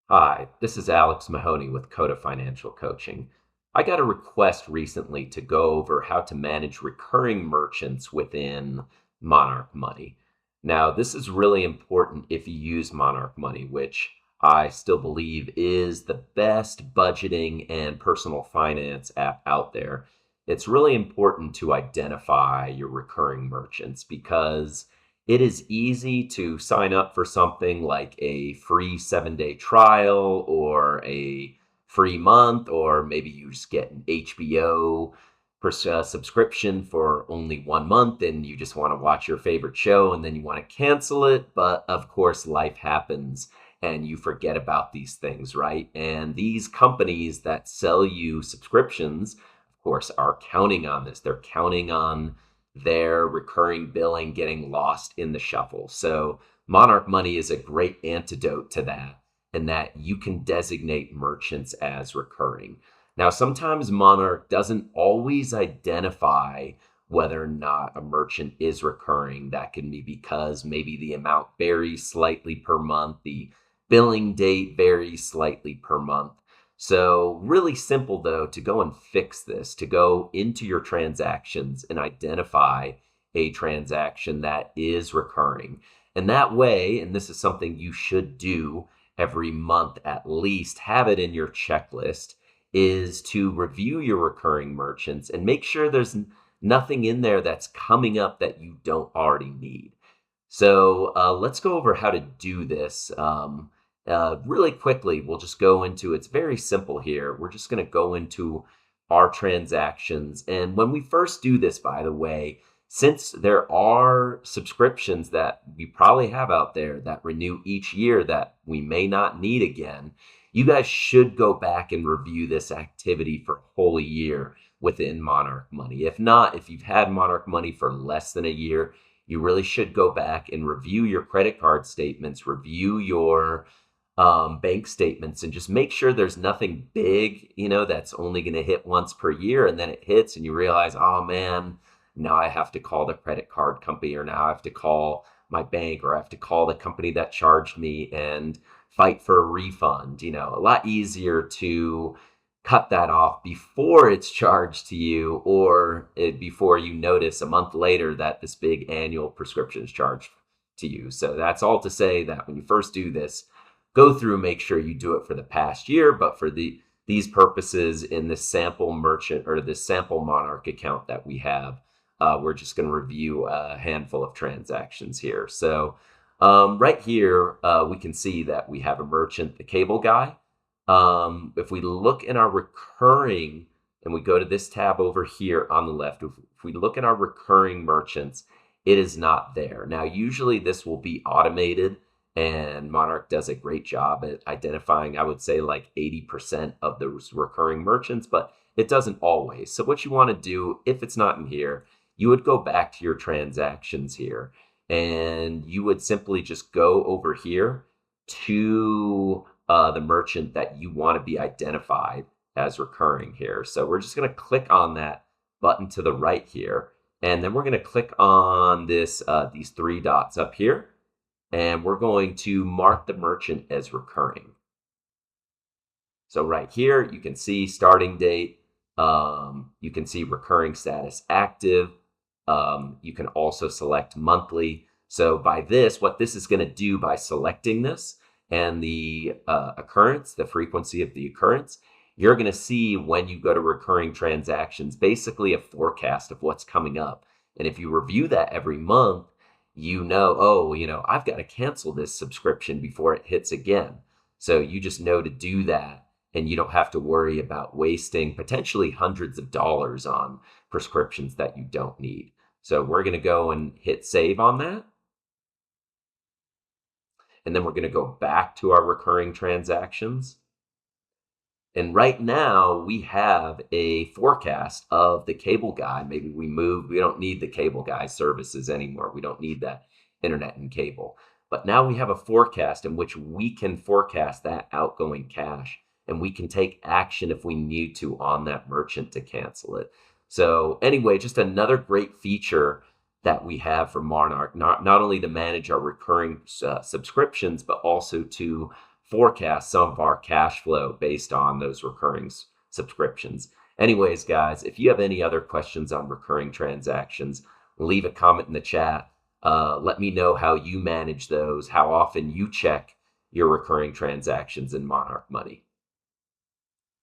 Hi, this is Alex Mahoney with Coda Financial Coaching. I got a request recently to go over how to manage recurring merchants within Monarch Money. Now, this is really important if you use Monarch Money, which I still believe is the best budgeting and personal finance app out there. It's really important to identify your recurring merchants because it is easy to sign up for something like a free 7-day trial or a free month, or maybe you just get an HBO subscription for only 1 month and you just want to watch your favorite show and then you want to cancel it. But of course, life happens and you forget about these things, right? And these companies that sell you subscriptions, of course, are counting on this. They're counting on their recurring billing getting lost in the shuffle. So Monarch Money is a great antidote to that, and that you can designate merchants as recurring. Now, sometimes Monarch doesn't always identify whether or not a merchant is recurring. That can be because maybe the amount varies slightly per month, the billing date varies slightly per month. So, really simple though to go and fix this, to go into your transactions and identify a transaction that is recurring. And that way, and this is something you should do every month at least, have it in your checklist, is to review your recurring merchants and make sure there's nothing in there that's coming up that you don't already need. So let's go over how to do this. Really quickly, we'll just go into it's very simple here. We're just going to go into our transactions. And when we first do this, by the way, since there are subscriptions that we probably have out there that renew each year that we may not need again, you guys should go back and review this activity for a whole year within Monarch Money. If not, if you've had Monarch Money for less than a year, you really should go back and review your credit card statements, review your bank statements, and just make sure there's nothing big, that's only going to hit once per year. And then it hits and you realize, oh man, now I have to call the credit card company, or now I have to call my bank, or I have to call the company that charged me and fight for a refund. A lot easier to cut that off before it's charged to you, or before you notice a month later that this big annual prescription is charged to you. So that's all to say that when you first do this, go through, make sure you do it for the past year. But for these purposes, in this sample merchant or this sample Monarch account that we have, we're just going to review a handful of transactions here. So right here, we can see that we have a merchant, the cable guy. If we look in our recurring, and we go to this tab over here on the left, if we look at our recurring merchants, it is not there. Now, usually this will be automated, and Monarch does a great job at identifying, I would say, like 80% of those recurring merchants, but it doesn't always. So what you want to do, if it's not in here, you would go back to your transactions here, and you would simply just go over here to the merchant that you want to be identified as recurring here. So we're just going to click on that button to the right here, and then we're going to click on this these three dots up here, and we're going to mark the merchant as recurring. So right here, you can see starting date. You can see recurring status active. You can also select monthly. So by this, what this is going to do by selecting this and the occurrence, the frequency of the occurrence, you're going to see when you go to recurring transactions, basically a forecast of what's coming up. And if you review that every month, I've got to cancel this subscription before it hits again. So you just know to do that, and you don't have to worry about wasting potentially hundreds of dollars on prescriptions that you don't need. So we're going to go and hit save on that. And then we're going to go back to our recurring transactions. And right now we have a forecast of the cable guy. Maybe we don't need the cable guy services anymore. We don't need that internet and cable. But now we have a forecast in which we can forecast that outgoing cash, and we can take action if we need to on that merchant to cancel it. So anyway, just another great feature that we have for Monarch, not only to manage our recurring subscriptions, but also to forecast some of our cash flow based on those recurring subscriptions. Anyways, guys, if you have any other questions on recurring transactions, leave a comment in the chat. Let me know how you manage those, how often you check your recurring transactions in Monarch Money.